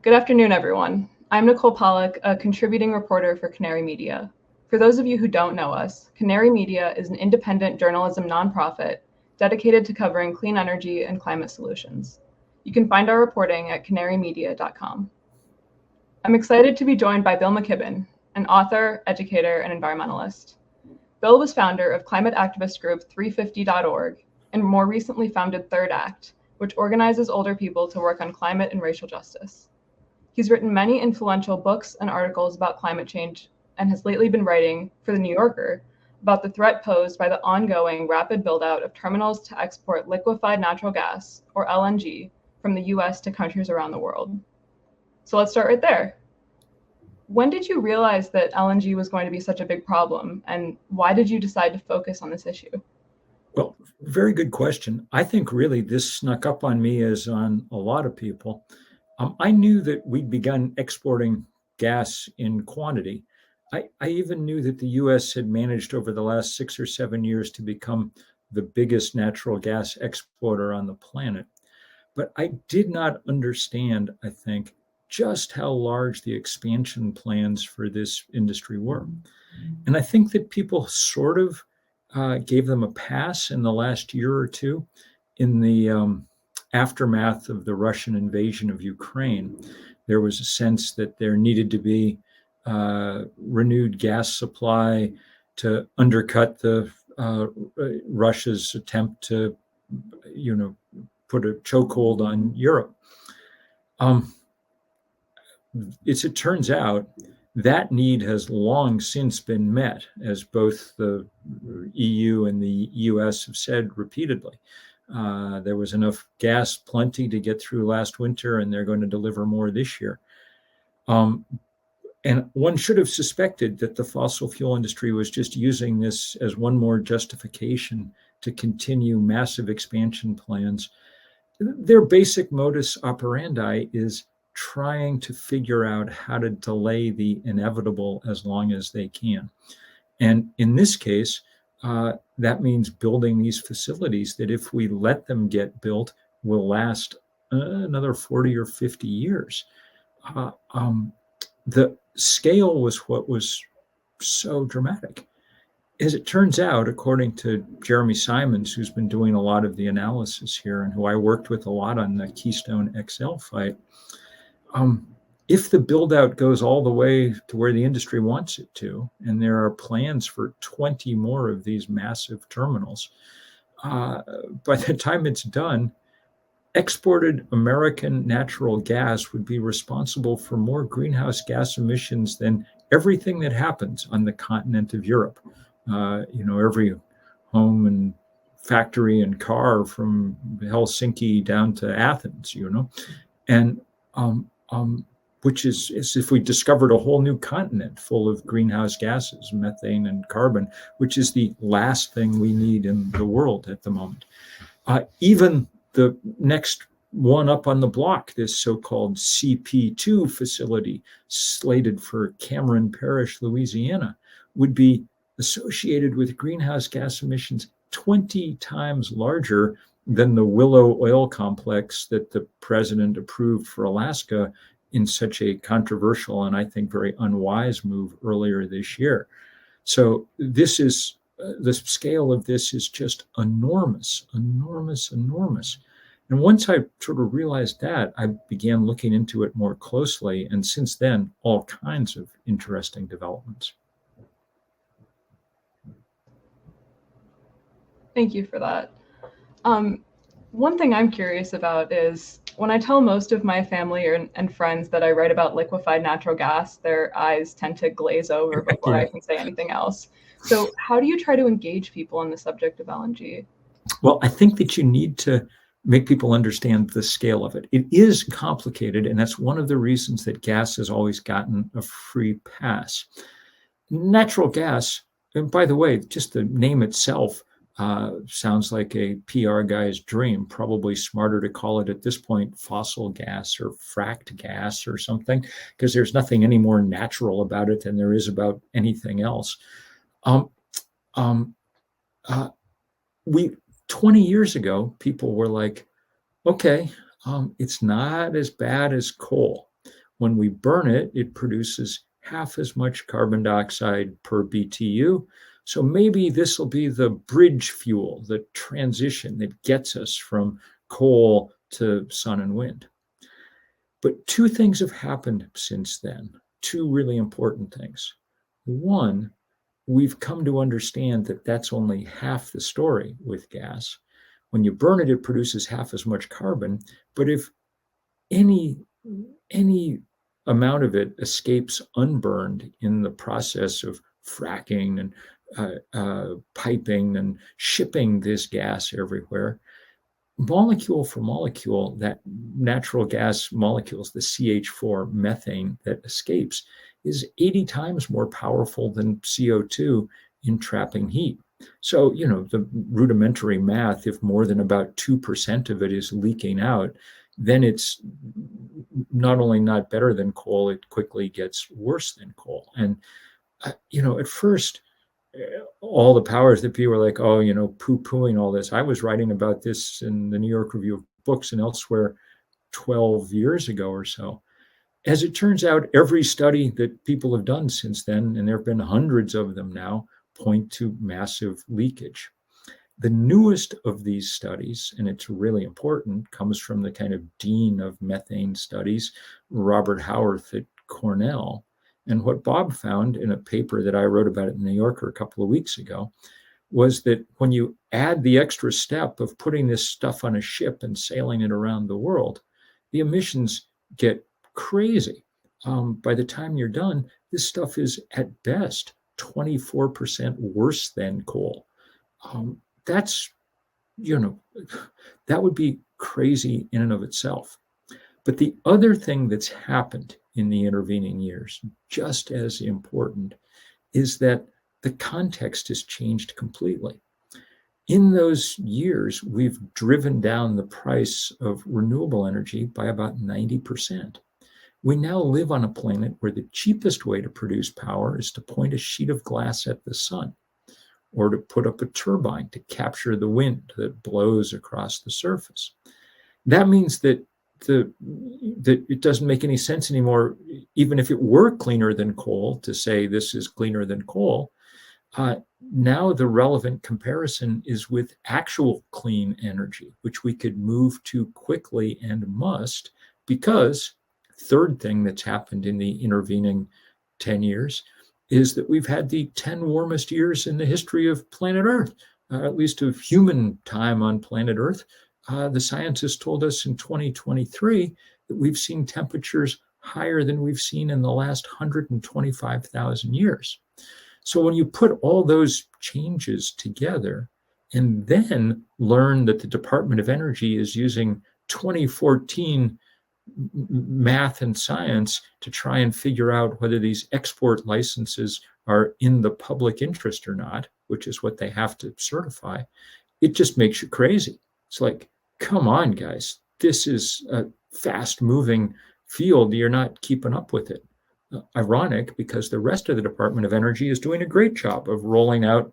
Good afternoon, everyone. I'm Nicole Pollack, a contributing reporter for Canary Media. For those of you who don't know us, Canary Media is an independent journalism nonprofit dedicated to covering clean energy and climate solutions. You can find our reporting at canarymedia.com. I'm excited to be joined by Bill McKibben, an author, educator, and environmentalist. Bill was founder of climate activist group 350.org and more recently founded Third Act, which organizes older people to work on climate and racial justice. He's written many influential books and articles about climate change and has lately been writing for The New Yorker about the threat posed by the ongoing rapid build-out of terminals to export liquefied natural gas, or LNG, from the US to countries around the world. So let's start right there. When did you realize that LNG was going to be such a big problem, and why did you decide to focus on this issue? Well, very good question. I think really this snuck up on me as on a lot of people. I knew that we'd begun exporting gas in quantity. I even knew that the US had managed over the last 6 or 7 years to become the biggest natural gas exporter on the planet. But I did not understand, I think, just how large the expansion plans for this industry were. And I think that people sort of gave them a pass in the last year or two in the aftermath of the Russian invasion of Ukraine. There was a sense that there needed to be renewed gas supply to undercut the Russia's attempt to, put a chokehold on Europe. As it turns out, that need has long since been met, as both the EU and the US have said repeatedly. There was enough gas, plenty to get through last winter, and they're going to deliver more this year. And one should have suspected that the fossil fuel industry was just using this as one more justification to continue massive expansion plans. Their basic modus operandi is trying to figure out how to delay the inevitable as long as they can. And in this case, that means building these facilities that, if we let them get built, will last another 40 or 50 years. The scale was what was so dramatic. As it turns out, according to Jeremy Simons, who's been doing a lot of the analysis here and who I worked with a lot on the Keystone XL fight, if the build out goes all the way to where the industry wants it to, and there are plans for 20 more of these massive terminals, by the time it's done, exported American natural gas would be responsible for more greenhouse gas emissions than everything that happens on the continent of Europe. Every home and factory and car from Helsinki down to Athens, and which is as if we discovered a whole new continent full of greenhouse gases, methane and carbon, which is the last thing we need in the world at the moment. Even the next one up on the block, this so-called CP2 facility, slated for Cameron Parish, Louisiana, would be associated with greenhouse gas emissions 20 times larger than the Willow oil complex that the president approved for Alaska in such a controversial and I think very unwise move earlier this year. So this is the scale of this is just enormous, enormous, enormous. And once I sort of realized that, I began looking into it more closely. And since then, all kinds of interesting developments. Thank you for that. One thing I'm curious about is when I tell most of my family and friends that I write about liquefied natural gas, their eyes tend to glaze over before I can say anything else. So how do you try to engage people on the subject of LNG? Well, I think that you need to make people understand the scale of it. It is complicated, and that's one of the reasons that gas has always gotten a free pass. Natural gas, and by the way, just the name itself sounds like a PR guy's dream. Probably smarter to call it at this point fossil gas or fracked gas or something, because there's nothing any more natural about it than there is about anything else. 20 years ago, people were like, okay, it's not as bad as coal. When we burn it, it produces half as much carbon dioxide per BTU. So maybe this will be the bridge fuel, the transition that gets us from coal to sun and wind. But two things have happened since then, two really important things. One, we've come to understand that that's only half the story with gas. When you burn it, it produces half as much carbon. But if any amount of it escapes unburned in the process of fracking and piping and shipping this gas everywhere, molecule for molecule, that natural gas molecules, the CH4 methane that escapes, is 80 times more powerful than CO2 in trapping heat. So, the rudimentary math, if more than about 2% of it is leaking out, then it's not only not better than coal, it quickly gets worse than coal. And, at first, all the powers that be were like, oh, poo-pooing all this. I was writing about this in the New York Review of Books and elsewhere 12 years ago or so. As it turns out, every study that people have done since then, and there have been hundreds of them now, point to massive leakage. The newest of these studies, and it's really important, comes from the kind of dean of methane studies, Robert Howarth at Cornell. And what Bob found in a paper that I wrote about in the New Yorker a couple of weeks ago was that when you add the extra step of putting this stuff on a ship and sailing it around the world, the emissions get crazy. By the time you're done, this stuff is at best 24% worse than coal. That's, that would be crazy in and of itself. But the other thing that's happened in the intervening years, just as important, is that the context has changed completely. In those years, we've driven down the price of renewable energy by about 90%. We now live on a planet where the cheapest way to produce power is to point a sheet of glass at the sun, or to put up a turbine to capture the wind that blows across the surface. That means that it doesn't make any sense anymore, even if it were cleaner than coal, to say this is cleaner than coal. Now the relevant comparison is with actual clean energy, which we could move to quickly and must, because third thing that's happened in the intervening 10 years is that we've had the 10 warmest years in the history of planet Earth, at least of human time on planet Earth. The scientists told us in 2023 that we've seen temperatures higher than we've seen in the last 125,000 years. So when you put all those changes together and then learn that the Department of Energy is using 2014 math and science to try and figure out whether these export licenses are in the public interest or not, which is what they have to certify, it just makes you crazy. It's like, come on, guys, this is a fast-moving field. You're not keeping up with it. Ironic, because the rest of the Department of Energy is doing a great job of rolling out,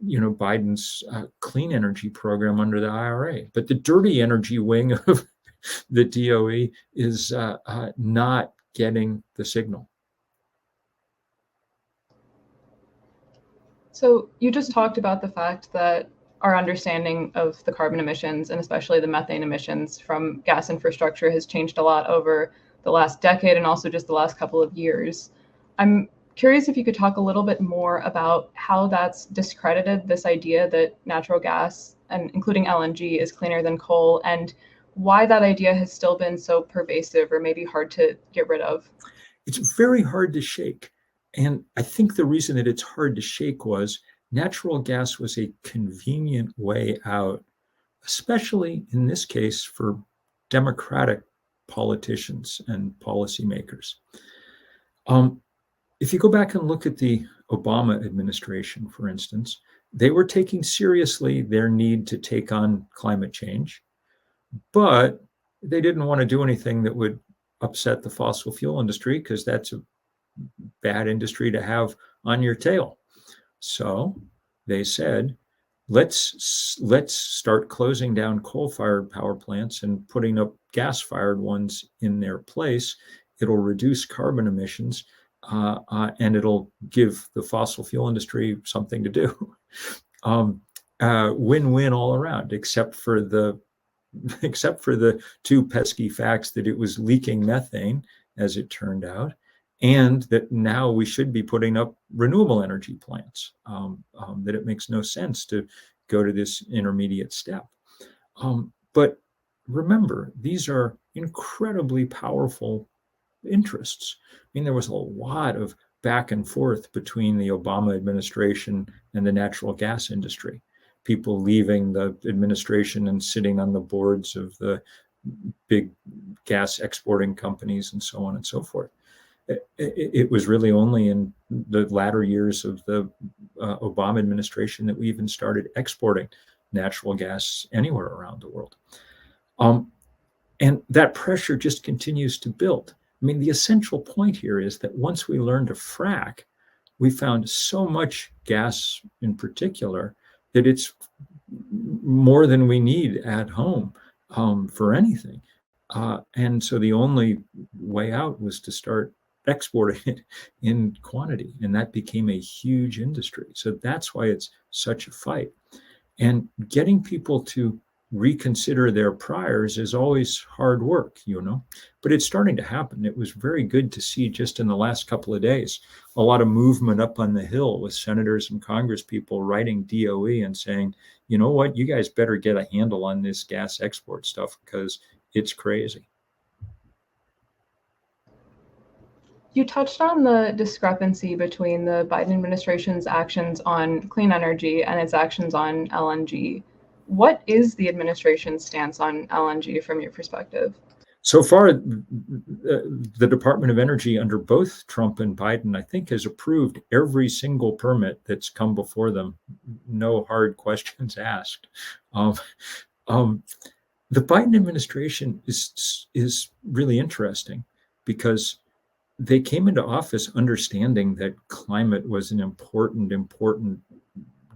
Biden's clean energy program under the IRA. But the dirty energy wing of the DOE is not getting the signal. So you just talked about the fact that our understanding of the carbon emissions, and especially the methane emissions from gas infrastructure, has changed a lot over the last decade and also just the last couple of years. I'm curious if you could talk a little bit more about how that's discredited this idea that natural gas, and including LNG, is cleaner than coal, and why that idea has still been so pervasive or maybe hard to get rid of. It's very hard to shake. And I think the reason that it's hard to shake was natural gas was a convenient way out, especially in this case for Democratic politicians and policymakers. If you go back and look at the Obama administration, for instance, they were taking seriously their need to take on climate change, but they didn't want to do anything that would upset the fossil fuel industry, because that's a bad industry to have on your tail. So they said, let's start closing down coal-fired power plants and putting up gas-fired ones in their place it'll reduce carbon emissions, and it'll give the fossil fuel industry something to do. Win-win all around, except for the two pesky facts that it was leaking methane, as it turned out, and that now we should be putting up renewable energy plants, that it makes no sense to go to this intermediate step. But remember, these are incredibly powerful interests. I mean, there was a lot of back and forth between the Obama administration and the natural gas industry. People leaving the administration and sitting on the boards of the big gas exporting companies and so on and so forth. It was really only in the latter years of the Obama administration that we even started exporting natural gas anywhere around the world. And that pressure just continues to build. I mean, the essential point here is that once we learned to frack, we found so much gas in particular that it's more than we need at home for anything. And so the only way out was to start exporting it in quantity. And that became a huge industry. So that's why it's such a fight. And getting people to reconsider their priors is always hard work, but it's starting to happen. It was very good to see just in the last couple of days, a lot of movement up on the Hill with senators and Congress people writing DOE and saying, you know what, you guys better get a handle on this gas export stuff because it's crazy. You touched on the discrepancy between the Biden administration's actions on clean energy and its actions on LNG. What is the administration's stance on LNG from your perspective? So far, the Department of Energy under both Trump and Biden, I think, has approved every single permit that's come before them. No hard questions asked. The Biden administration is really interesting because they came into office understanding that climate was an important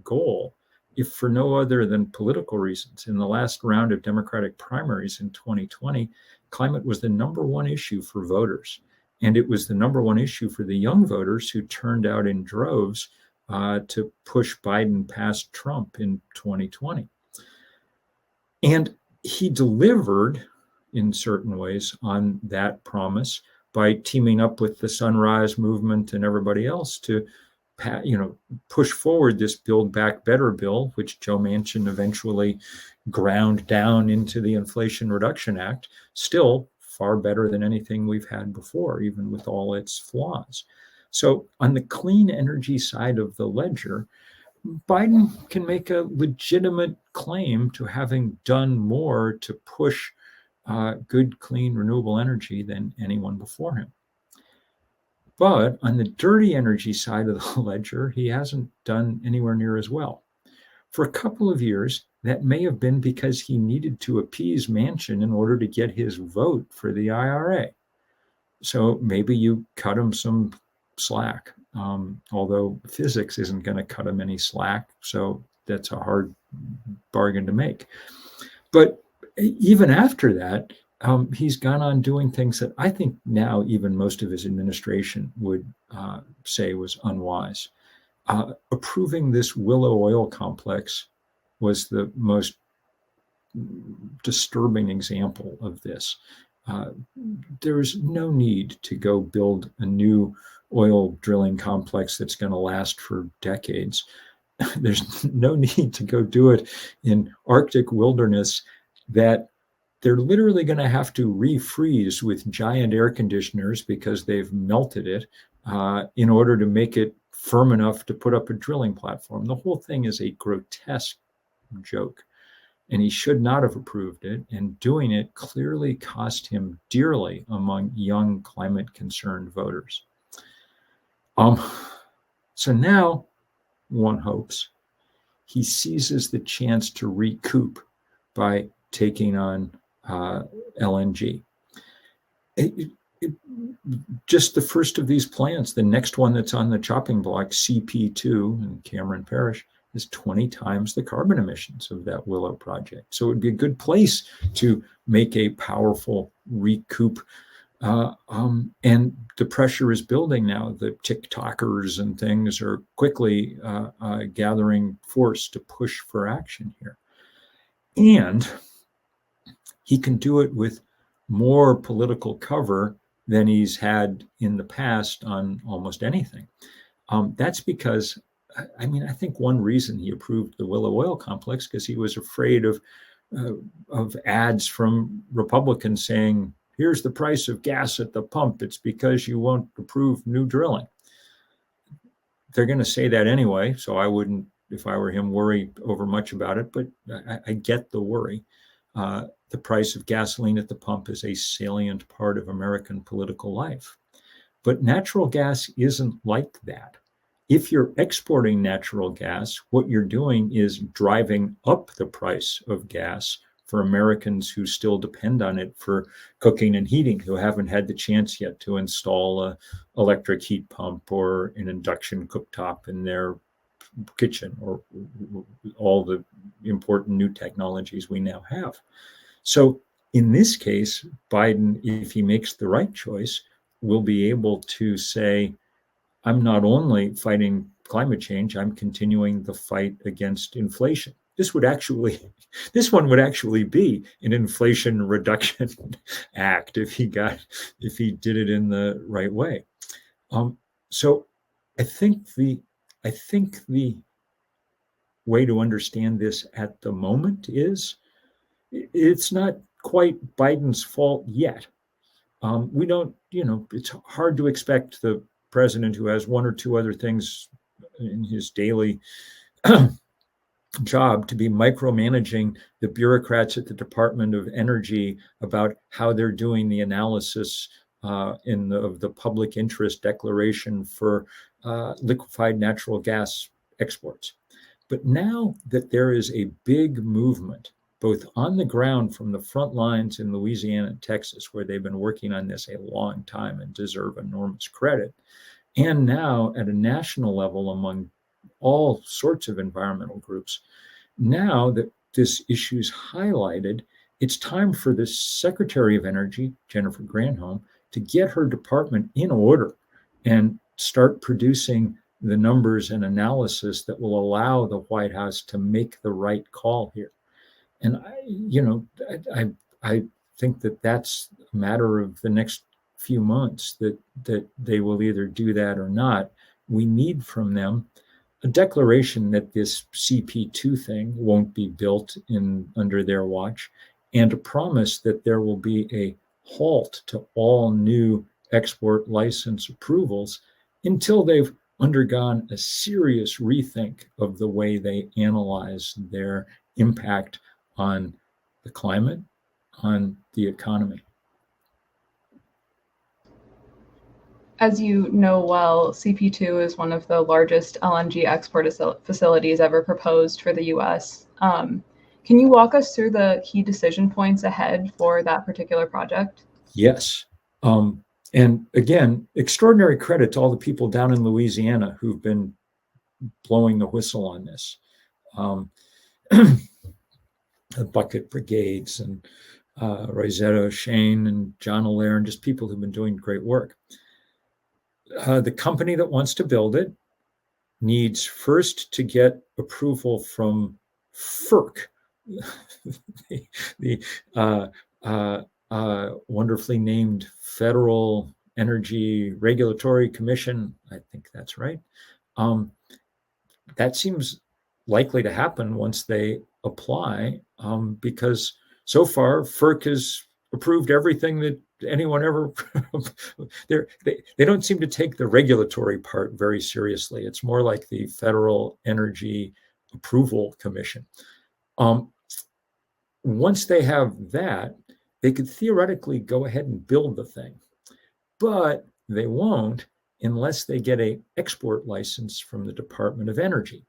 goal, if for no other than political reasons. In the last round of Democratic primaries in 2020, climate was the number one issue for voters. And it was the number one issue for the young voters who turned out in droves to push Biden past Trump in 2020. And he delivered in certain ways on that promise by teaming up with the Sunrise Movement and everybody else to push forward this Build Back Better bill, which Joe Manchin eventually ground down into the Inflation Reduction Act, still far better than anything we've had before, even with all its flaws. So on the clean energy side of the ledger, Biden can make a legitimate claim to having done more to push good, clean, renewable energy than anyone before him. But on the dirty energy side of the ledger, he hasn't done anywhere near as well. For a couple of years, that may have been because he needed to appease Manchin in order to get his vote for the IRA. So maybe you cut him some slack, although physics isn't going to cut him any slack. So that's a hard bargain to make. But even after that, he's gone on doing things that I think now even most of his administration would say was unwise. Approving this Willow oil complex was the most disturbing example of this. There's no need to go build a new oil drilling complex that's going to last for decades. There's no need to go do it in Arctic wilderness that they're literally going to have to refreeze with giant air conditioners because they've melted it in order to make it firm enough to put up a drilling platform. The whole thing is a grotesque joke, and he should not have approved it. And doing it clearly cost him dearly among young climate-concerned voters. So now, one hopes, he seizes the chance to recoup by taking on LNG. Just the first of these plants, the next one that's on the chopping block, CP2 in Cameron Parish, is 20 times the carbon emissions of that Willow project. So it would be a good place to make a powerful recoup And the pressure is building now. The TikTokers and things are quickly gathering force to push for action here. And he can do it with more political cover than he's had in the past on almost anything. That's because, I mean, I think one reason he approved the Willow Oil Complex because he was afraid of ads from Republicans saying, here's the price of gas at the pump. It's because you won't approve new drilling. They're going to say that anyway, so I wouldn't, if I were him, worry over much about it, but I get the worry. The price of gasoline at the pump is a salient part of American political life. But natural gas isn't like that. If you're exporting natural gas, what you're doing is driving up the price of gas for Americans who still depend on it for cooking and heating, who haven't had the chance yet to install an electric heat pump or an induction cooktop in their kitchen, or all the important new technologies we now have. So in this case, Biden, if he makes the right choice, will be able to say, I'm not only fighting climate change, I'm continuing the fight against inflation. This one would actually be an Inflation Reduction Act if he did it in the right way. So I think the way to understand this at the moment is it's not quite Biden's fault yet. We don't, it's hard to expect the president who has one or two other things in his daily job to be micromanaging the bureaucrats at the Department of Energy about how they're doing the analysis of the public interest declaration for liquefied natural gas exports. But now that there is a big movement, both on the ground from the front lines in Louisiana and Texas, where they've been working on this a long time and deserve enormous credit, and now at a national level among all sorts of environmental groups, now that this issue is highlighted, it's time for the Secretary of Energy, Jennifer Granholm, to get her department in order and start producing the numbers and analysis that will allow the White House to make the right call here. And I think that that's a matter of the next few months that they will either do that or not. We need from them a declaration that this CP2 thing won't be built under their watch, and a promise that there will be a halt to all new export license approvals until they've undergone a serious rethink of the way they analyze their impact on the climate, on the economy. As you know well, CP2 is one of the largest LNG export facilities ever proposed for the US. Can you walk us through the key decision points ahead for that particular project? Yes. And again, extraordinary credit to all the people down in Louisiana who've been blowing the whistle on this. The bucket brigades and Rosetta Shane and John Allaire, and just people who've been doing great work. The company that wants to build it needs first to get approval from FERC, the wonderfully named Federal Energy Regulatory Commission. I think that's right. That seems likely to happen once they apply, because so far FERC has approved everything that anyone ever. They don't seem to take the regulatory part very seriously. It's more like the Federal Energy Approval Commission. Once they have that, they could theoretically go ahead and build the thing, but they won't unless they get an export license from the Department of Energy.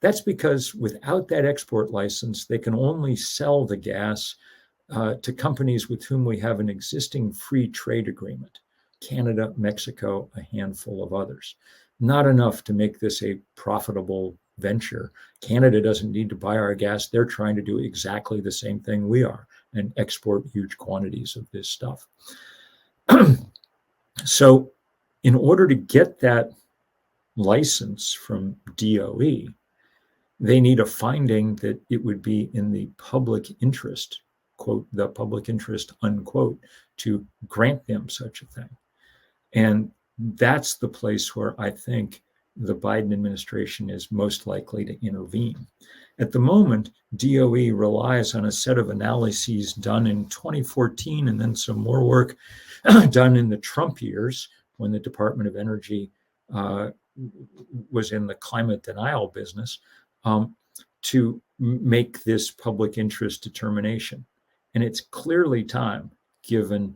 That's because without that export license, they can only sell the gas to companies with whom we have an existing free trade agreement: Canada, Mexico, a handful of others. Not enough to make this a profitable venture. Canada doesn't need to buy our gas. They're trying to do exactly the same thing we are and export huge quantities of this stuff. So in order to get that license from DOE, they need a finding that it would be in the public interest, quote, the public interest, unquote, to grant them such a thing. And that's the place where I think the Biden administration is most likely to intervene. At the moment, DOE relies on a set of analyses done in 2014 and then some more work done in the Trump years when the Department of Energy was in the climate denial business, to make this public interest determination. And it's clearly time, given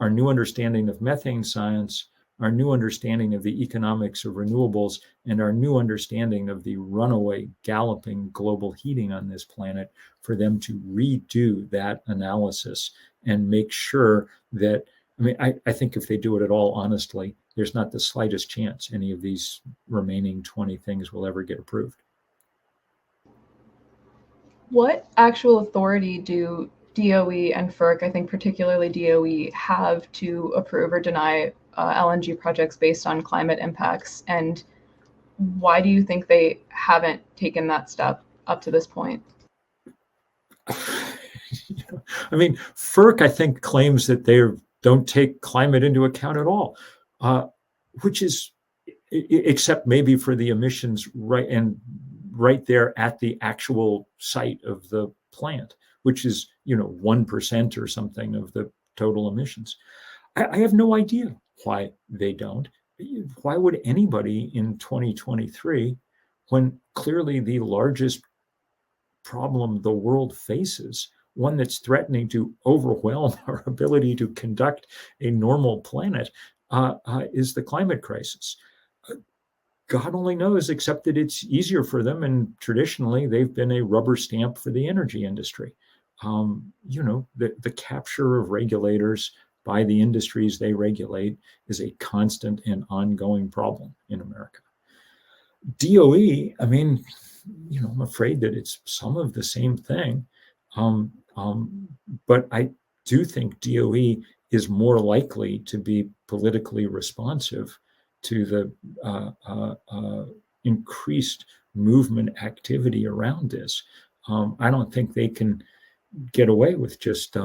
our new understanding of methane science, our new understanding of the economics of renewables, and our new understanding of the runaway, galloping global heating on this planet, for them to redo that analysis and make sure that, I mean, I think if they do it at all honestly, there's not the slightest chance any of these remaining 20 things will ever get approved. What actual authority do DOE and FERC, I think particularly DOE, have to approve or deny LNG projects based on climate impacts? And why do you think they haven't taken that step up to this point? I mean, FERC, I think, claims that they don't take climate into account at all, which is, except maybe for the emissions right there at the actual site of the plant, which is 1% or something of the total emissions. I have no idea why they don't. Why would anybody in 2023, when clearly the largest problem the world faces, one that's threatening to overwhelm our ability to conduct a normal planet, is the climate crisis? God only knows, except that it's easier for them. And traditionally, they've been a rubber stamp for the energy industry. The capture of regulators by the industries they regulate is a constant and ongoing problem in America. DOE, I mean, I'm afraid that it's some of the same thing. But I do think DOE is more likely to be politically responsive to the increased movement activity around this. I don't think they can get away with just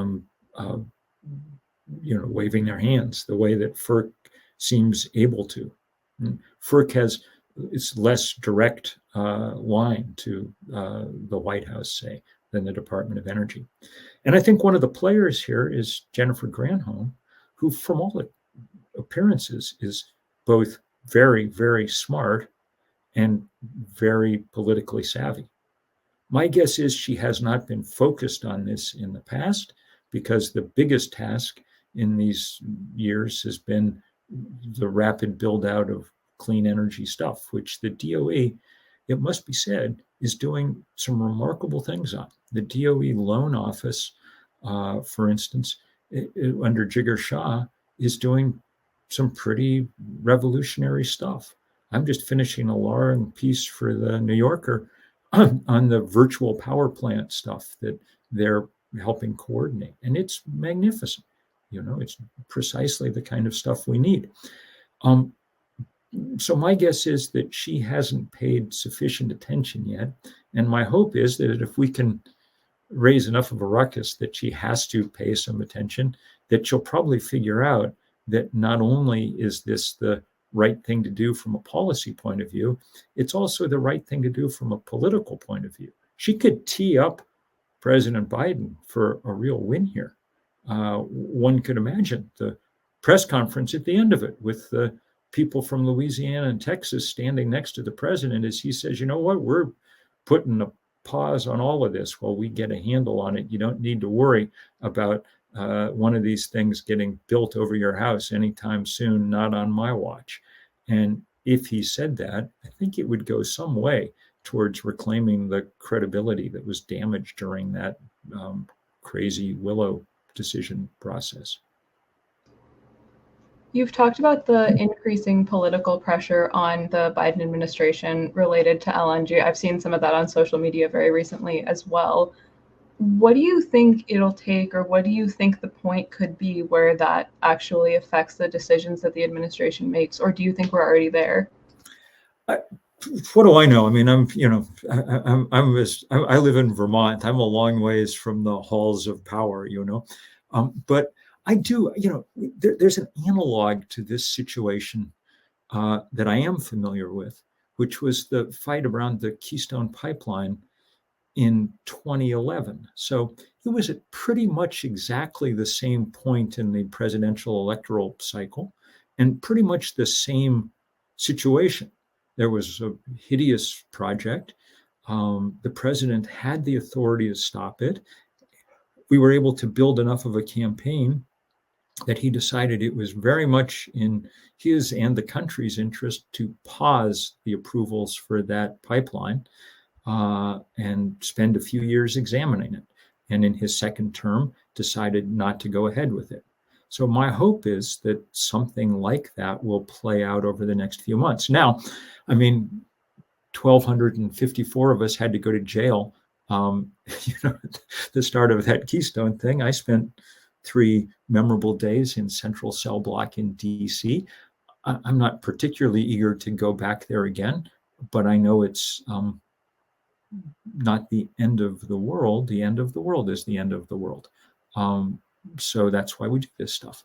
waving their hands the way that FERC seems able to. FERC has its less direct line to the White House, say, than the Department of Energy. And I think one of the players here is Jennifer Granholm, who, from all appearances, is both very, very smart and very politically savvy. My guess is she has not been focused on this in the past, because the biggest task in these years has been the rapid build out of clean energy stuff, which the DOE, it must be said, is doing some remarkable things on. The DOE loan office, for instance, under Jigar Shah, is doing some pretty revolutionary stuff. I'm just finishing a law and piece for the New Yorker on the virtual power plant stuff that they're helping coordinate. And it's magnificent. It's precisely the kind of stuff we need. So my guess is that she hasn't paid sufficient attention yet. And my hope is that if we can raise enough of a ruckus that she has to pay some attention, that she'll probably figure out that not only is this the right thing to do from a policy point of view, it's also the right thing to do from a political point of view. She could tee up President Biden for a real win here. One could imagine the press conference at the end of it with the people from Louisiana and Texas standing next to the president as he says, we're putting a pause on all of this while we get a handle on it. You don't need to worry about one of these things getting built over your house anytime soon, not on my watch. And if he said that, I think it would go some way towards reclaiming the credibility that was damaged during that crazy Willow decision process. You've talked about the increasing political pressure on the Biden administration related to LNG. I've seen some of that on social media very recently as well. what do you think it'll take, or what do you think the point could be where that actually affects the decisions that the administration makes, or do you think we're already there? What do I know? I mean, I live in Vermont. I'm a long ways from the halls of power, but I do, there's an analog to this situation that I am familiar with, which was the fight around the Keystone Pipeline in 2011. So it was at pretty much exactly the same point in the presidential electoral cycle and pretty much the same situation. There was a hideous project. The president had the authority to stop it. We were able to build enough of a campaign that he decided it was very much in his and the country's interest to pause the approvals for that pipeline and spend a few years examining it. And in his second term, decided not to go ahead with it. So my hope is that something like that will play out over the next few months. Now, I mean, 1,254 of us had to go to jail. The start of that Keystone thing, I spent 3 memorable days in Central Cell Block in DC. I'm not particularly eager to go back there again, but I know it's not the end of the world. The end of the world is the end of the world. So that's why we do this stuff.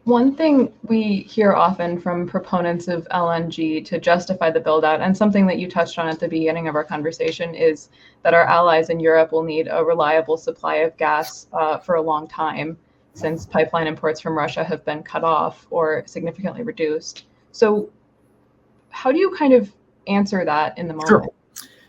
One thing we hear often from proponents of LNG to justify the build out, and something that you touched on at the beginning of our conversation, is that our allies in Europe will need a reliable supply of gas for a long time, since pipeline imports from Russia have been cut off or significantly reduced. So how do you kind of answer that in the moment? Sure.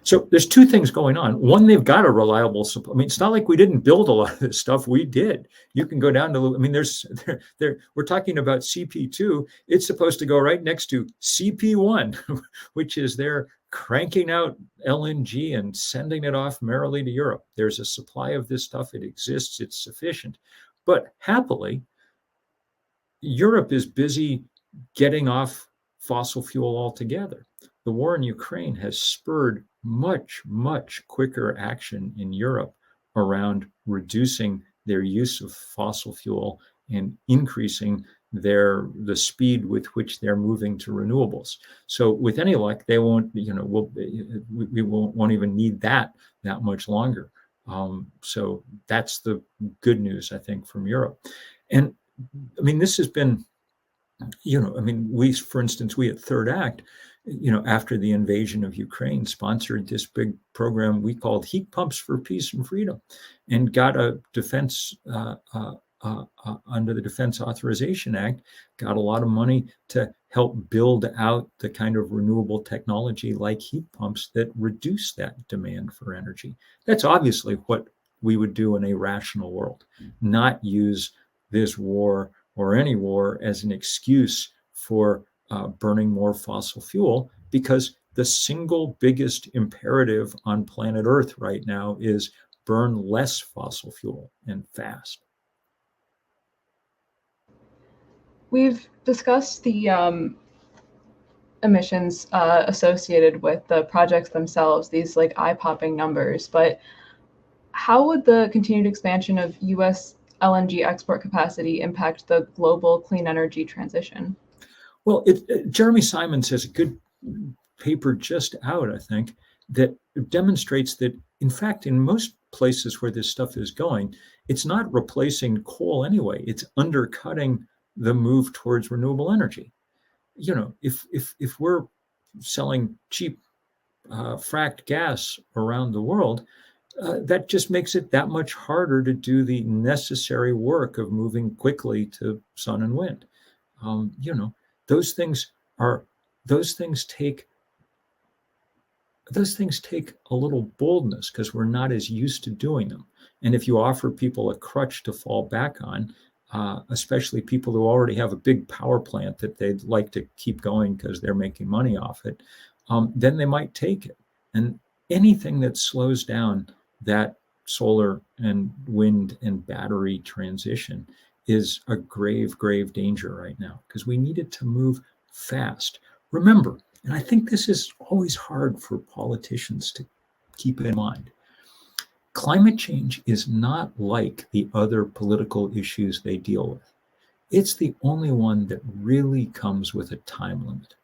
So there's 2 things going on. One, they've got a reliable supply. I mean, it's not like we didn't build a lot of this stuff. We did. You can go down to, I mean, we're talking about CP2. It's supposed to go right next to CP1, which is they're cranking out LNG and sending it off merrily to Europe. There's a supply of this stuff. It exists. It's sufficient. But happily, Europe is busy getting off fossil fuel altogether. The war in Ukraine has spurred much, much quicker action in Europe around reducing their use of fossil fuel and increasing the speed with which they're moving to renewables. So with any luck, they won't, we won't even need that much longer. So that's the good news, I think, from Europe. And I mean, this has been, for instance, we at Third Act, after the invasion of Ukraine, sponsored this big program we called Heat Pumps for Peace and Freedom, and got a defense under the Defense Authorization Act, got a lot of money to help build out the kind of renewable technology like heat pumps that reduce that demand for energy. That's obviously what we would do in a rational world, not use this war or any war as an excuse for burning more fossil fuel, because the single biggest imperative on planet Earth right now is burn less fossil fuel and fast. We've discussed the emissions associated with the projects themselves, these like eye-popping numbers, but how would the continued expansion of US LNG export capacity impact the global clean energy transition? Well, Jeremy Simons has a good paper just out, I think, that demonstrates that, in fact, in most places where this stuff is going, it's not replacing coal anyway. It's undercutting the move towards renewable energy. If we're selling cheap fracked gas around the world, that just makes it that much harder to do the necessary work of moving quickly to sun and wind. Those things take a little boldness because we're not as used to doing them. And if you offer people a crutch to fall back on, especially people who already have a big power plant that they'd like to keep going because they're making money off it, then they might take it. And anything that slows down that solar and wind and battery transition is a grave, grave danger right now, because we need it to move fast. Remember, and I think this is always hard for politicians to keep in mind. Climate change is not like the other political issues they deal with. It's the only one that really comes with a time limit.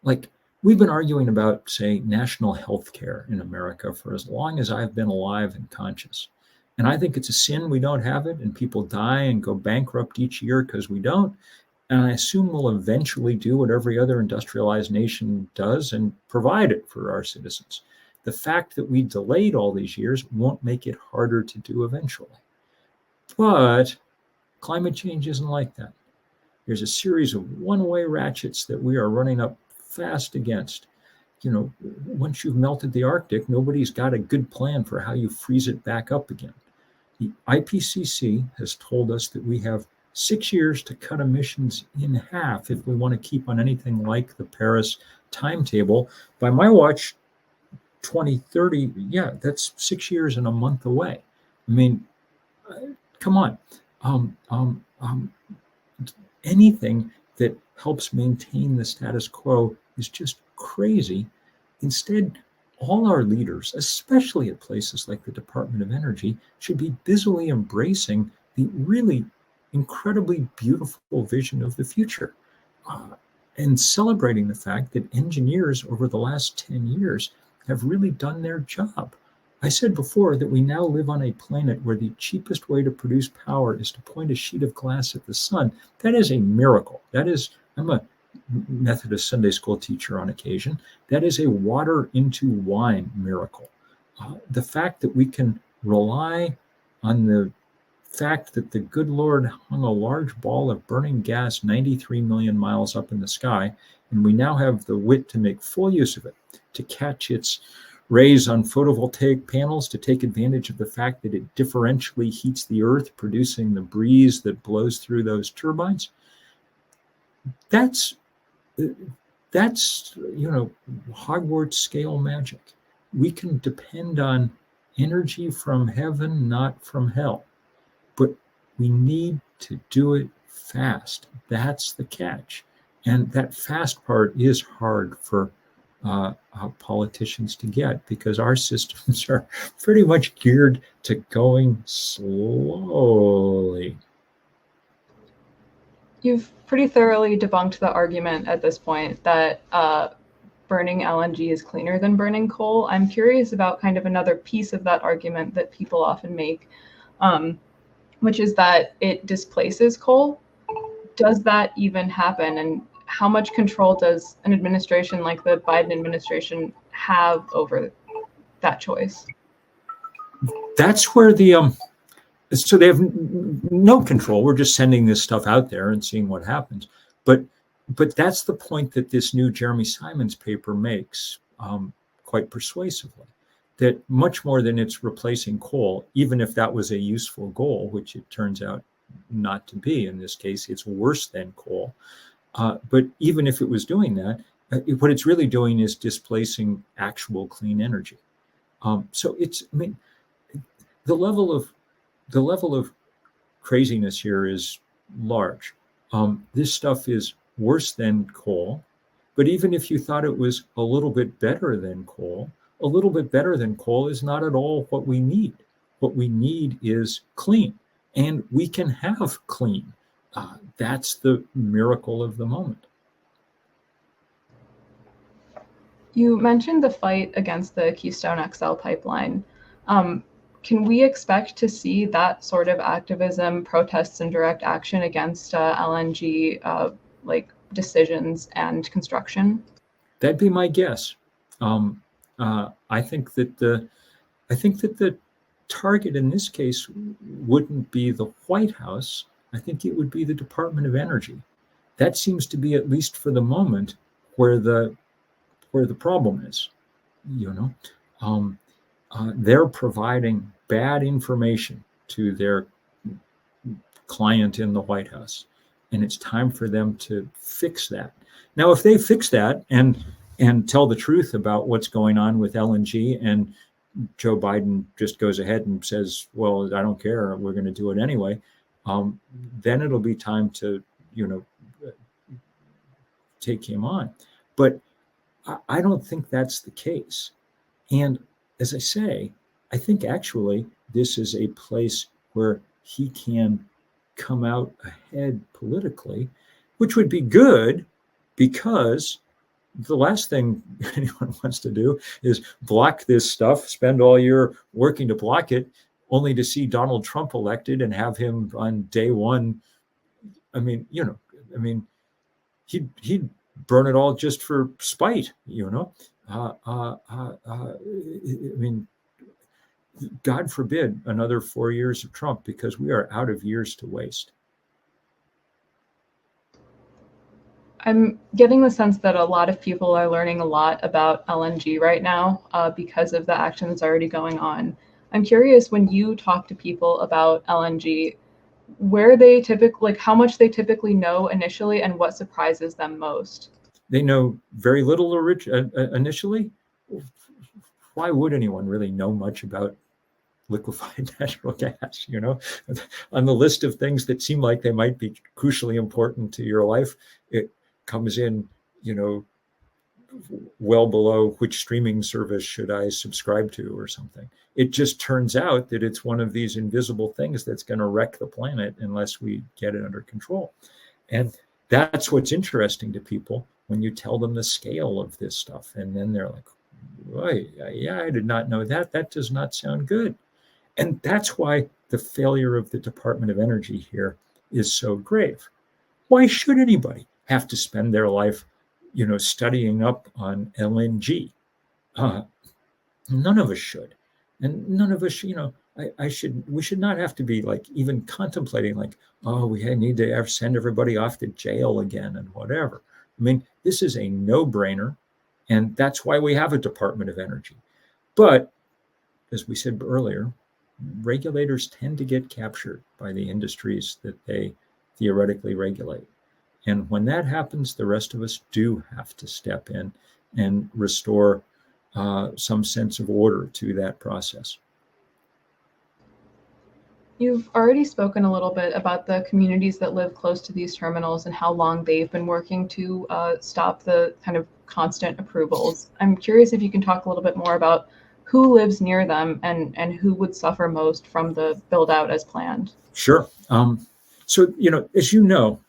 Like, we've been arguing about, say, national health care in America for as long as I've been alive and conscious. And I think it's a sin we don't have it, and people die and go bankrupt each year because we don't. And I assume we'll eventually do what every other industrialized nation does and provide it for our citizens. The fact that we delayed all these years won't make it harder to do eventually. But climate change isn't like that. There's a series of one-way ratchets that we are running up fast against. Once you've melted the Arctic, nobody's got a good plan for how you freeze it back up again. The IPCC has told us that we have 6 years to cut emissions in half if we want to keep on anything like the Paris timetable. By my watch, 2030, yeah, that's 6 years and a month away. I mean, come on. Anything that helps maintain the status quo is just crazy. Instead, all our leaders, especially at places like the Department of Energy, should be busily embracing the really incredibly beautiful vision of the future and celebrating the fact that engineers over the last 10 years have really done their job. I said before that we now live on a planet where the cheapest way to produce power is to point a sheet of glass at the sun. That is a miracle. I'm a Methodist Sunday school teacher on occasion. That is a water into wine miracle. The fact that we can rely on the fact that the good Lord hung a large ball of burning gas 93 million miles up in the sky, and we now have the wit to make full use of it, to catch its rays on photovoltaic panels, to take advantage of the fact that it differentially heats the earth, producing the breeze that blows through those turbines. That's Hogwarts scale magic. We can depend on energy from heaven, not from hell. But we need to do it fast. That's the catch. And that fast part is hard for politicians to get, because our systems are pretty much geared to going slowly. You've pretty thoroughly debunked the argument at this point that burning LNG is cleaner than burning coal. I'm curious about kind of another piece of that argument that people often make, which is that it displaces coal. Does that even happen? And how much control does an administration like the Biden administration have over that choice? That's where so they have no control. We're just sending this stuff out there and seeing what happens. But that's the point that this new Jeremy Simons paper makes quite persuasively, that much more than it's replacing coal, even if that was a useful goal, which it turns out not to be in this case, it's worse than coal. But even if it was doing that, what it's really doing is displacing actual clean energy. So the level of craziness here is large. This stuff is worse than coal, but even if you thought it was a little bit better than coal is not at all what we need. What we need is clean, and we can have clean. That's the miracle of the moment. You mentioned the fight against the Keystone XL pipeline. Can we expect to see that sort of activism, protests, and direct action against LNG decisions and construction? That'd be my guess. I think that the target in this case wouldn't be the White House. I think it would be the Department of Energy. That seems to be, at least for the moment, where the problem is. They're providing bad information to their client in the White House, and it's time for them to fix that. Now, if they fix that and tell the truth about what's going on with LNG, and Joe Biden just goes ahead and says, well, I don't care, we're going to do it anyway, then it'll be time to, take him on. But I don't think that's the case. And as I say, I think actually this is a place where he can come out ahead politically, which would be good, because the last thing anyone wants to do is block this stuff, spend all year working to block it, only to see Donald Trump elected and have him on day one. I mean, he'd burn it all just for spite, I mean, God forbid another 4 years of Trump, because we are out of years to waste. I'm getting the sense that a lot of people are learning a lot about LNG right now because of the action that's already going on. I'm curious, when you talk to people about LNG, where they typically, like how much they typically know initially and what surprises them most. They know very little initially. Why would anyone really know much about liquefied natural gas? On the list of things that seem like they might be crucially important to your life, it comes in, well below which streaming service should I subscribe to or something. It just turns out that it's one of these invisible things that's going to wreck the planet unless we get it under control. And that's what's interesting to people when you tell them the scale of this stuff. And then they're like, oh, yeah, I did not know that. That does not sound good. And that's why the failure of the Department of Energy here is so grave. Why should anybody have to spend their life, studying up on LNG? None of us should. And none of us, we should not have to be like even contemplating like, oh, we need to send everybody off to jail again and whatever. I mean, this is a no-brainer. And that's why we have a Department of Energy. But as we said earlier, regulators tend to get captured by the industries that they theoretically regulate. And when that happens, the rest of us do have to step in and restore some sense of order to that process. You've already spoken a little bit about the communities that live close to these terminals and how long they've been working to stop the kind of constant approvals. I'm curious if you can talk a little bit more about who lives near them and who would suffer most from the build out as planned. Sure. So, as you know,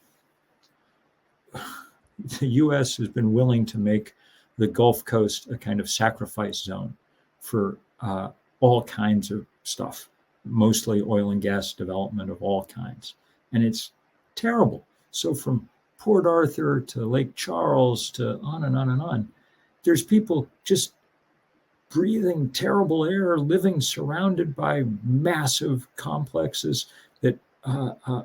the U.S. has been willing to make the Gulf Coast a kind of sacrifice zone for all kinds of stuff, mostly oil and gas development of all kinds. And it's terrible. So from Port Arthur to Lake Charles to on and on and on, there's people just breathing terrible air, living surrounded by massive complexes that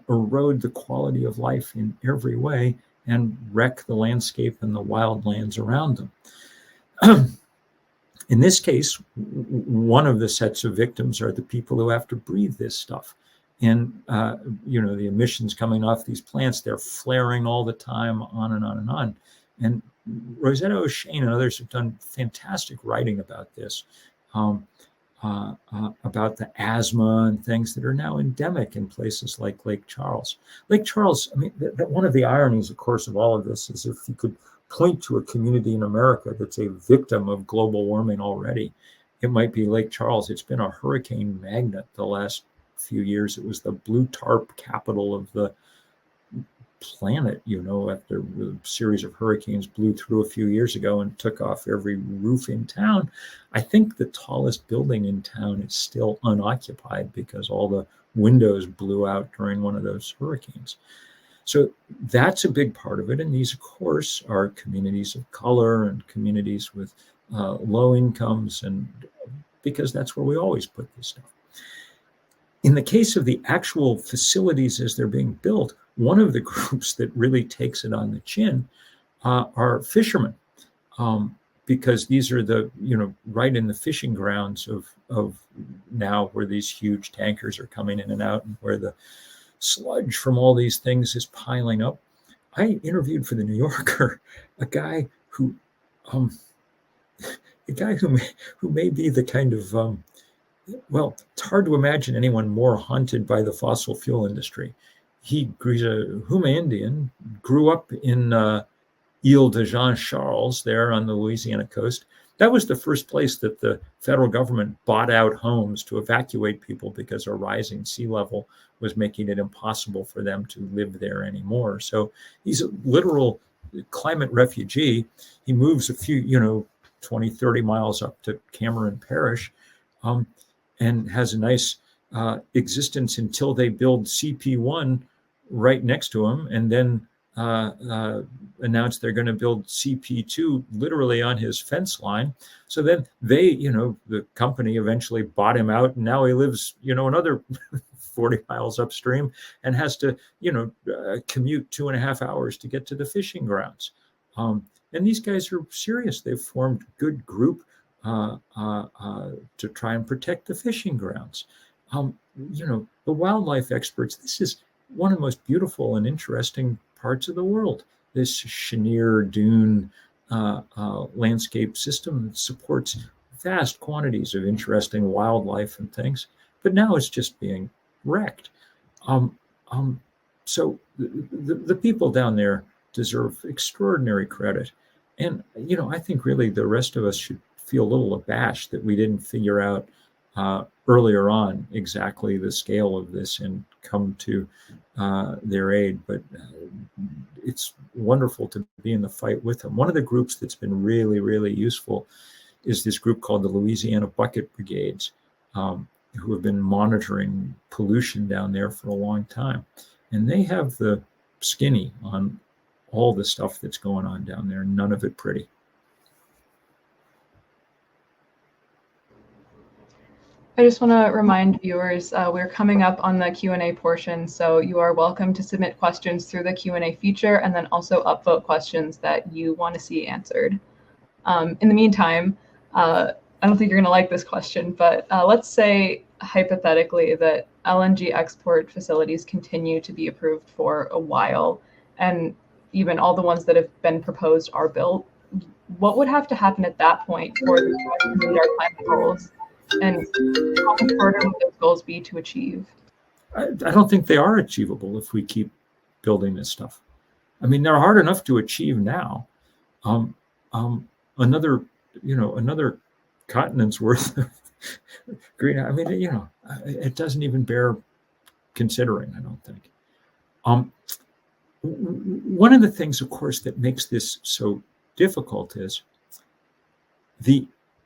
erode the quality of life in every way and wreck the landscape and the wildlands around them. In this case, one of the sets of victims are the people who have to breathe this stuff. And, the emissions coming off these plants, they're flaring all the time, on and on and on. And Rosetta O'Shane and others have done fantastic writing about this, about the asthma and things that are now endemic in places like Lake Charles. Lake Charles, I mean, one of the ironies, of course, of all of this is if you could point to a community in America that's a victim of global warming already, it might be Lake Charles. It's been a hurricane magnet the last few years. It was the blue tarp capital of the planet, after a series of hurricanes blew through a few years ago and took off every roof in town. I think the tallest building in town is still unoccupied because all the windows blew out during one of those hurricanes. So that's a big part of it. And these, of course, are communities of color and communities with low incomes, and because that's where we always put this stuff. In the case of the actual facilities as they're being built, one of the groups that really takes it on the chin are fishermen, because these are the, right in the fishing grounds of now where these huge tankers are coming in and out and where the sludge from all these things is piling up. I interviewed for the New Yorker a guy who may be the kind of, well, it's hard to imagine anyone more haunted by the fossil fuel industry. He's a Huma Indian, grew up in Ile de Jean Charles there on the Louisiana coast, That was the first place that the federal government bought out homes to evacuate people because a rising sea level was making it impossible for them to live there anymore. So he's a literal climate refugee. He moves a few, 20, 30 miles up to Cameron Parish, and has a nice existence until they build CP1 right next to him, and then announced they're going to build CP2 literally on his fence line. So then they, the company eventually bought him out, and now he lives, another 40 miles upstream and has to, commute 2.5 hours to get to the fishing grounds. And these guys are serious. They've formed a good group to try and protect the fishing grounds. The wildlife experts, this is one of the most beautiful and interesting parts of the world. This Cheniere dune landscape system that supports vast quantities of interesting wildlife and things, but now it's just being wrecked. So the people down there deserve extraordinary credit. And, I think really the rest of us should feel a little abashed that we didn't figure out earlier on exactly the scale of this and come to their aid. But it's wonderful to be in the fight with them. One of the groups that's been really, really useful is this group called the Louisiana Bucket Brigades, who have been monitoring pollution down there for a long time. And they have the skinny on all the stuff that's going on down there, none of it pretty. I just want to remind viewers, we're coming up on the Q&A portion, so you are welcome to submit questions through the Q&A feature and then also upvote questions that you want to see answered. In the meantime, I don't think you're going to like this question, but let's say hypothetically that LNG export facilities continue to be approved for a while, and even all the ones that have been proposed are built. What would have to happen at that point for the US to meet our climate goals? And how much harder would those goals be to achieve? I don't think they are achievable if we keep building this stuff. I mean, they're hard enough to achieve now. Another continent's worth of green. I mean, it doesn't even bear considering, I don't think. One of the things, of course, that makes this so difficult is the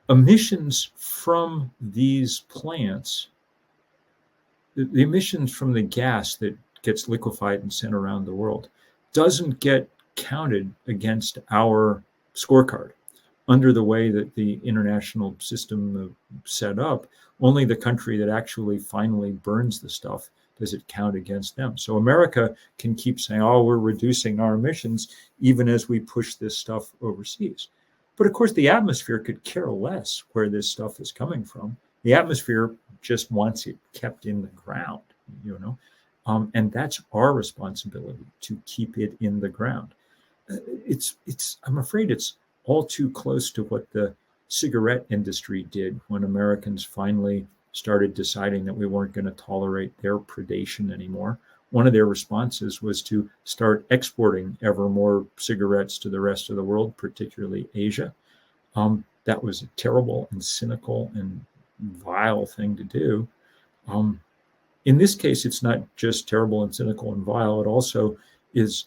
emissions from these plants, the emissions from the gas that gets liquefied and sent around the world doesn't get counted against our scorecard. Under the way that the international system set up, only the country that actually finally burns the stuff does it count against them. So America can keep saying, oh, we're reducing our emissions even as we push this stuff overseas. But of course, the atmosphere could care less where this stuff is coming from. The atmosphere just wants it kept in the ground, and that's our responsibility to keep it in the ground. I'm afraid it's all too close to what the cigarette industry did when Americans finally started deciding that we weren't going to tolerate their predation anymore. One of their responses was to start exporting ever more cigarettes to the rest of the world, particularly Asia. That was a terrible and cynical and vile thing to do. In this case, it's not just terrible and cynical and vile. It also is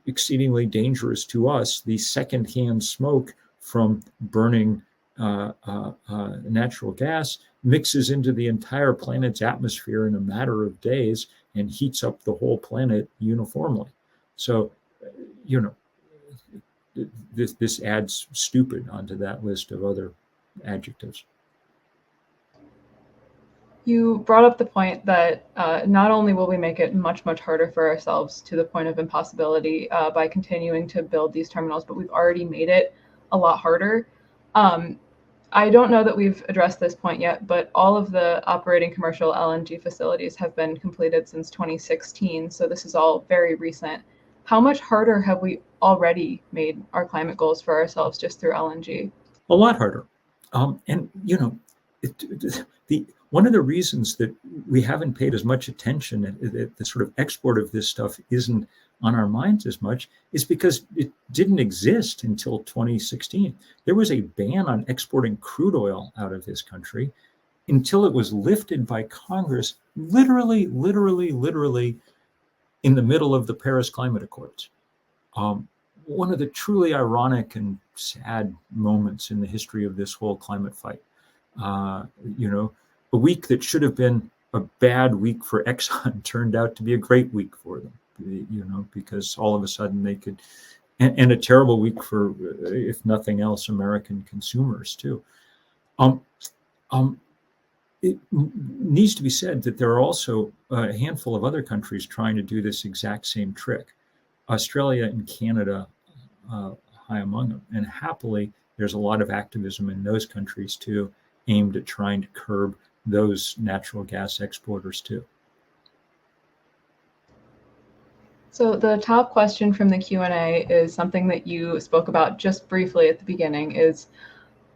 exceedingly dangerous to us. The secondhand smoke from burning natural gas mixes into the entire planet's atmosphere in a matter of days and heats up the whole planet uniformly. So, this adds stupid onto that list of other adjectives. You brought up the point that not only will we make it much, much harder for ourselves to the point of impossibility by continuing to build these terminals, but we've already made it a lot harder. I don't know that we've addressed this point yet, but all of the operating commercial LNG facilities have been completed since 2016. So this is all very recent. How much harder have we already made our climate goals for ourselves just through LNG? A lot harder. one of the reasons that we haven't paid as much attention, that the sort of export of this stuff isn't on our minds as much, is because it didn't exist until 2016. There was a ban on exporting crude oil out of this country until it was lifted by Congress, literally in the middle of the Paris Climate Accords. One of the truly ironic and sad moments in the history of this whole climate fight. A week that should have been a bad week for Exxon turned out to be a great week for them, because all of a sudden they could, and a terrible week for, if nothing else, American consumers too. It needs to be said that there are also a handful of other countries trying to do this exact same trick. Australia and Canada, high among them. And happily, there's a lot of activism in those countries too, aimed at trying to curb those natural gas exporters too. So the top question from the Q&A is something that you spoke about just briefly at the beginning, is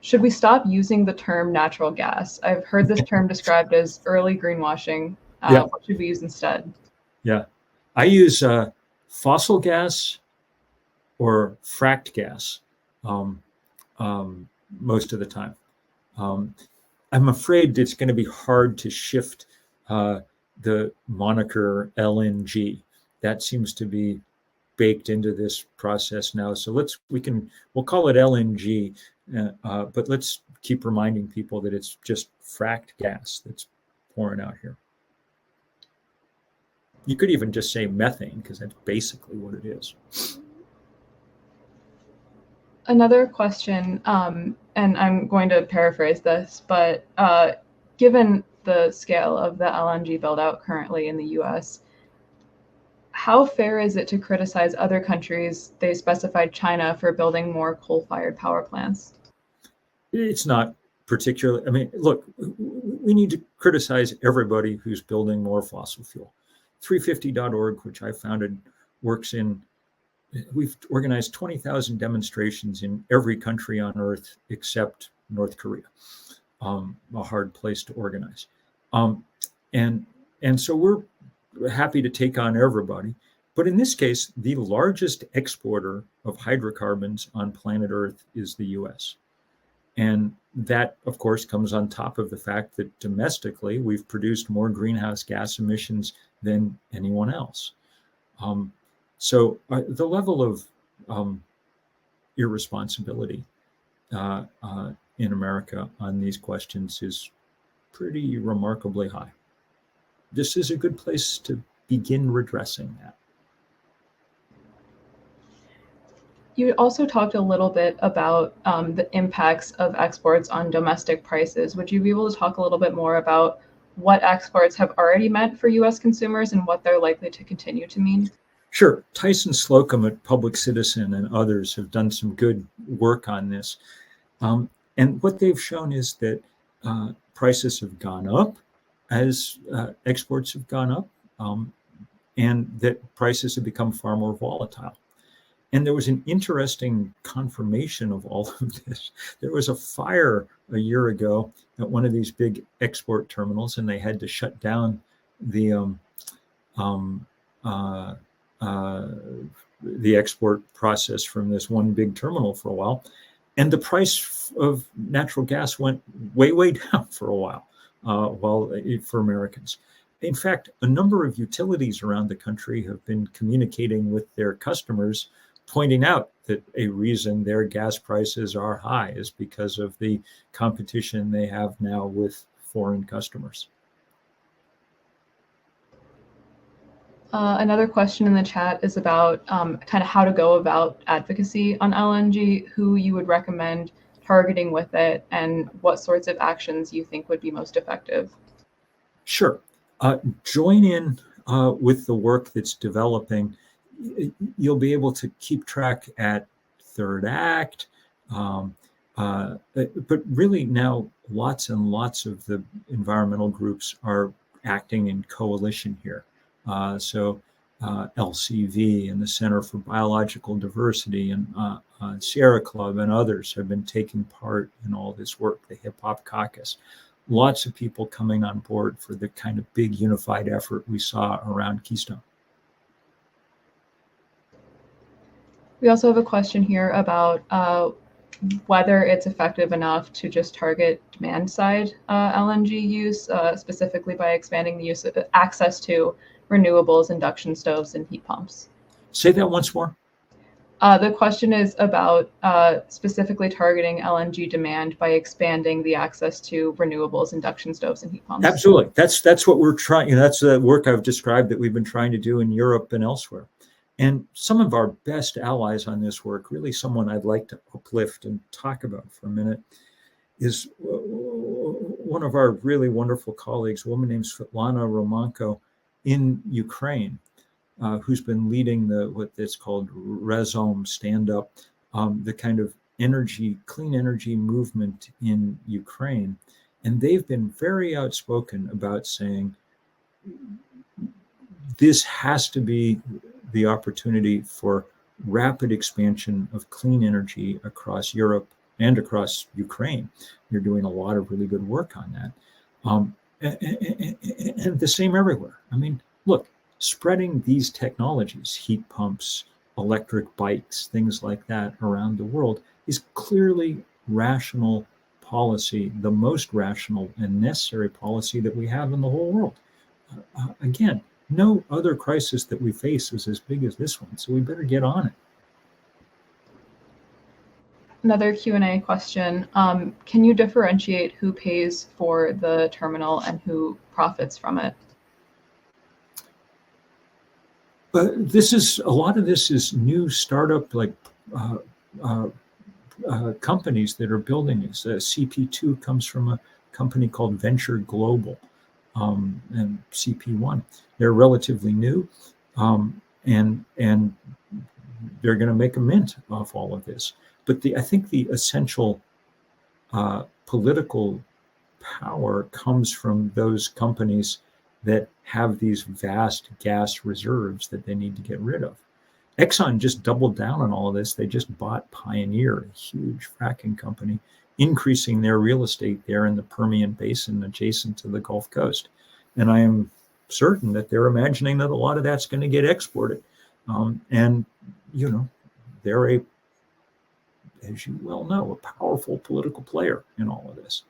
should we stop using the term natural gas? I've heard this term described as early greenwashing. What should we use instead? Yeah, I use fossil gas or fracked gas most of the time. I'm afraid it's going to be hard to shift the moniker LNG. That seems to be baked into this process now. So we'll call it LNG, but let's keep reminding people that it's just fracked gas that's pouring out here. You could even just say methane, because that's basically what it is. Another question, and I'm going to paraphrase this, but given the scale of the LNG build-out currently in the US, how fair is it to criticize other countries, they specified China, for building more coal-fired power plants? It's not particularly, I mean, look, we need to criticize everybody who's building more fossil fuel. 350.org, which I founded, we've organized 20,000 demonstrations in every country on earth except North Korea, a hard place to organize. And so we're happy to take on everybody. But in this case, the largest exporter of hydrocarbons on planet Earth is the US. And that, of course, comes on top of the fact that domestically, we've produced more greenhouse gas emissions than anyone else. So the level of irresponsibility in America on these questions is pretty remarkably high. This is a good place to begin redressing that. You also talked a little bit about the impacts of exports on domestic prices. Would you be able to talk a little bit more about what exports have already meant for US consumers and what they're likely to continue to mean? Sure. Tyson Slocum at Public Citizen and others have done some good work on this. And what they've shown is that prices have gone up as exports have gone up, and that prices have become far more volatile. And there was an interesting confirmation of all of this. There was a fire a year ago at one of these big export terminals, and they had to shut down the export process from this one big terminal for a while. And the price of natural gas went way down for a while for Americans. In fact, a number of utilities around the country have been communicating with their customers, pointing out that a reason their gas prices are high is because of the competition they have now with foreign customers. Another question in the chat is about kind of how to go about advocacy on LNG, who you would recommend targeting with it, and what sorts of actions you think would be most effective. Sure. Join in with the work that's developing. You'll be able to keep track at Third Act, but really now lots and lots of the environmental groups are acting in coalition here. So LCV and the Center for Biological Diversity and Sierra Club and others have been taking part in all this work, the Hip Hop Caucus. lots of people coming on board for the kind of big unified effort we saw around Keystone. We also have a question here about whether it's effective enough to just target demand side LNG use, specifically by expanding the use of access to renewables, induction stoves, and heat pumps. Say that once more. The question is about specifically targeting LNG demand by expanding the access to renewables, induction stoves, and heat pumps. Absolutely. That's what we're trying. That's the work I've described that we've been trying to do in Europe and elsewhere. And some of our best allies on this work, really someone I'd like to uplift and talk about for a minute, is one of our really wonderful colleagues, a woman named Svetlana Romanko in Ukraine, who's been leading what it's called Razom Stand Up, the kind of clean energy movement in Ukraine. And they've been very outspoken about saying this has to be the opportunity for rapid expansion of clean energy across Europe and across Ukraine. You're doing a lot of really good work on that. And the same everywhere. I mean, look, spreading these technologies, heat pumps, electric bikes, things like that around the world is clearly rational policy, the most rational and necessary policy that we have in the whole world. Again, no other crisis that we face is as big as this one, so we better get on it. Another Q&A question. Can you differentiate who pays for the terminal and who profits from it? A lot of this is new startup companies that are building this. CP2 comes from a company called Venture Global, and CP1. They're relatively new, and they're going to make a mint off all of this. But I think the essential political power comes from those companies that have these vast gas reserves that they need to get rid of. Exxon just doubled down on all of this. They just bought Pioneer, a huge fracking company, increasing their real estate there in the Permian Basin adjacent to the Gulf Coast. And I am certain that they're imagining that a lot of that's going to get exported. And, they're as you well know, a powerful political player in all of this.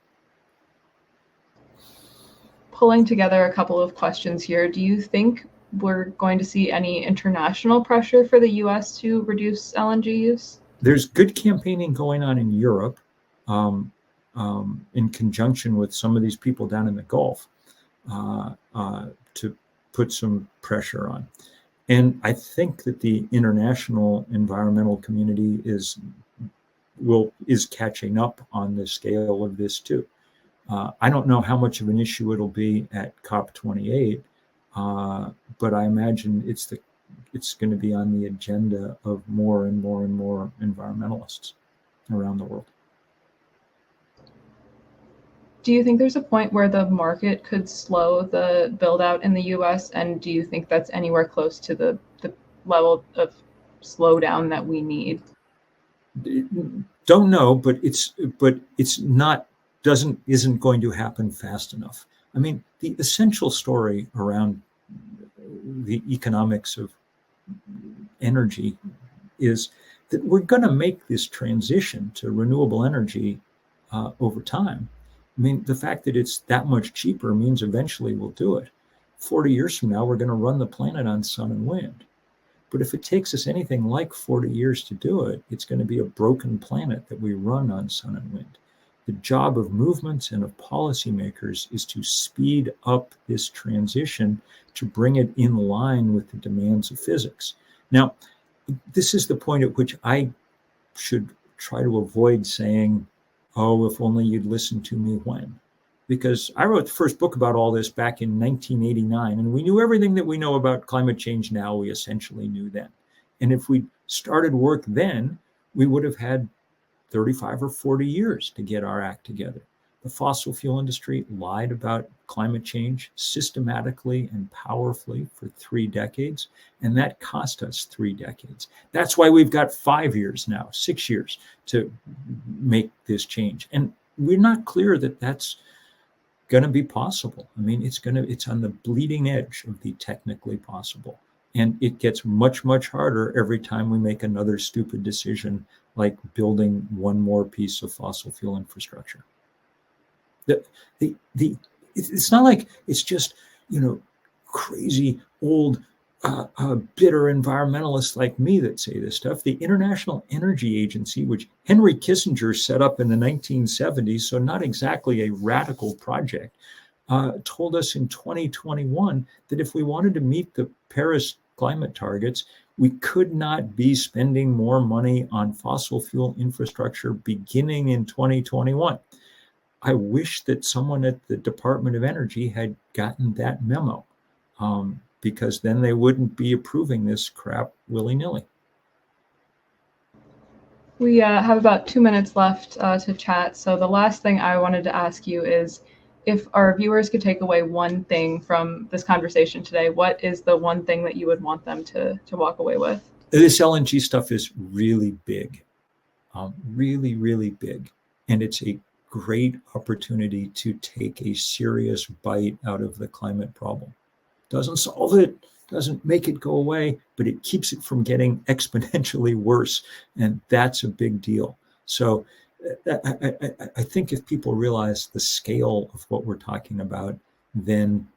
Pulling together a couple of questions here, do you think we're going to see any international pressure for the U.S. to reduce LNG use? There's good campaigning going on in Europe in conjunction with some of these people down in the Gulf to put some pressure on. And I think that the international environmental community is catching up on the scale of this too. I don't know how much of an issue it'll be at COP28, but I imagine it's going to be on the agenda of more and more and more environmentalists around the world. Do you think there's a point where the market could slow the build out in the US? And do you think that's anywhere close to the level of slowdown that we need? Don't know, but it's not isn't going to happen fast enough. I mean, the essential story around the economics of energy is that we're going to make this transition to renewable energy over time. I mean, the fact that it's that much cheaper means eventually we'll do it. 40 years from now, we're going to run the planet on sun and wind. But if it takes us anything like 40 years to do it, it's going to be a broken planet that we run on sun and wind. The job of movements and of policymakers is to speed up this transition to bring it in line with the demands of physics. Now, this is the point at which I should try to avoid saying, oh, if only you'd listen to me when. Because I wrote the first book about all this back in 1989, and we knew everything that we know about climate change now, we essentially knew then. And if we started work then, we would have had 35 or 40 years to get our act together. The fossil fuel industry lied about climate change systematically and powerfully for 3 decades, and that cost us 3 decades. That's why we've got 5 years now, 6 years to make this change. And we're not clear that that's going to be possible. I mean, it's on the bleeding edge of the technically possible. And it gets much, much harder every time we make another stupid decision, like building one more piece of fossil fuel infrastructure. It's not like it's just, crazy old bitter environmentalists like me that say this stuff. The International Energy Agency, which Henry Kissinger set up in the 1970s, so not exactly a radical project, told us in 2021 that if we wanted to meet the Paris climate targets, we could not be spending more money on fossil fuel infrastructure beginning in 2021. I wish that someone at the Department of Energy had gotten that memo, because then they wouldn't be approving this crap willy-nilly. We have about 2 minutes left to chat. So the last thing I wanted to ask you is, if our viewers could take away one thing from this conversation today, what is the one thing that you would want them to walk away with? This LNG stuff is really big, really, really big. And it's a great opportunity to take a serious bite out of the climate problem. Doesn't solve it, doesn't make it go away, but it keeps it from getting exponentially worse. And that's a big deal. So I think if people realize the scale of what we're talking about, then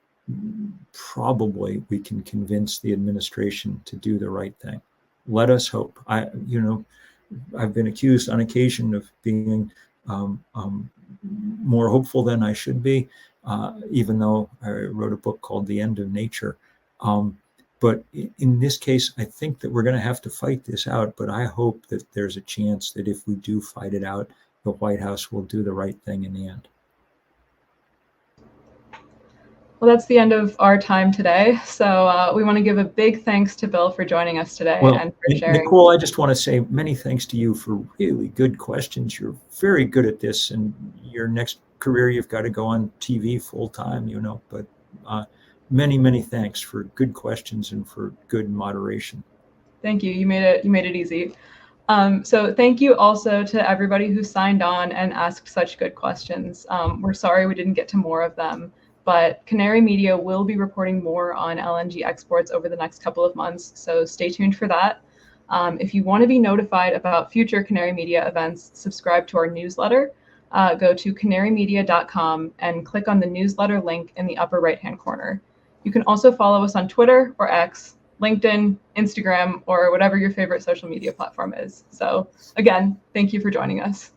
probably we can convince the administration to do the right thing. Let us hope. I've been accused on occasion of being more hopeful than I should be, even though I wrote a book called The End of Nature. But in this case, I think that we're going to have to fight this out. But I hope that there's a chance that if we do fight it out, the White House will do the right thing in the end. Well, that's the end of our time today. So we want to give a big thanks to Bill for joining us today and for sharing. Nicole, I just want to say many thanks to you for really good questions. You're very good at this, and your next career, you've got to go on TV full time, but many, many thanks for good questions and for good moderation. Thank you. You made it easy. So thank you also to everybody who signed on and asked such good questions. We're sorry we didn't get to more of them, but Canary Media will be reporting more on LNG exports over the next couple of months, so stay tuned for that. If you want to be notified about future Canary Media events, subscribe to our newsletter. Go to canarymedia.com and click on the newsletter link in the upper right-hand corner. You can also follow us on Twitter or X, LinkedIn, Instagram, or whatever your favorite social media platform is. So again, thank you for joining us.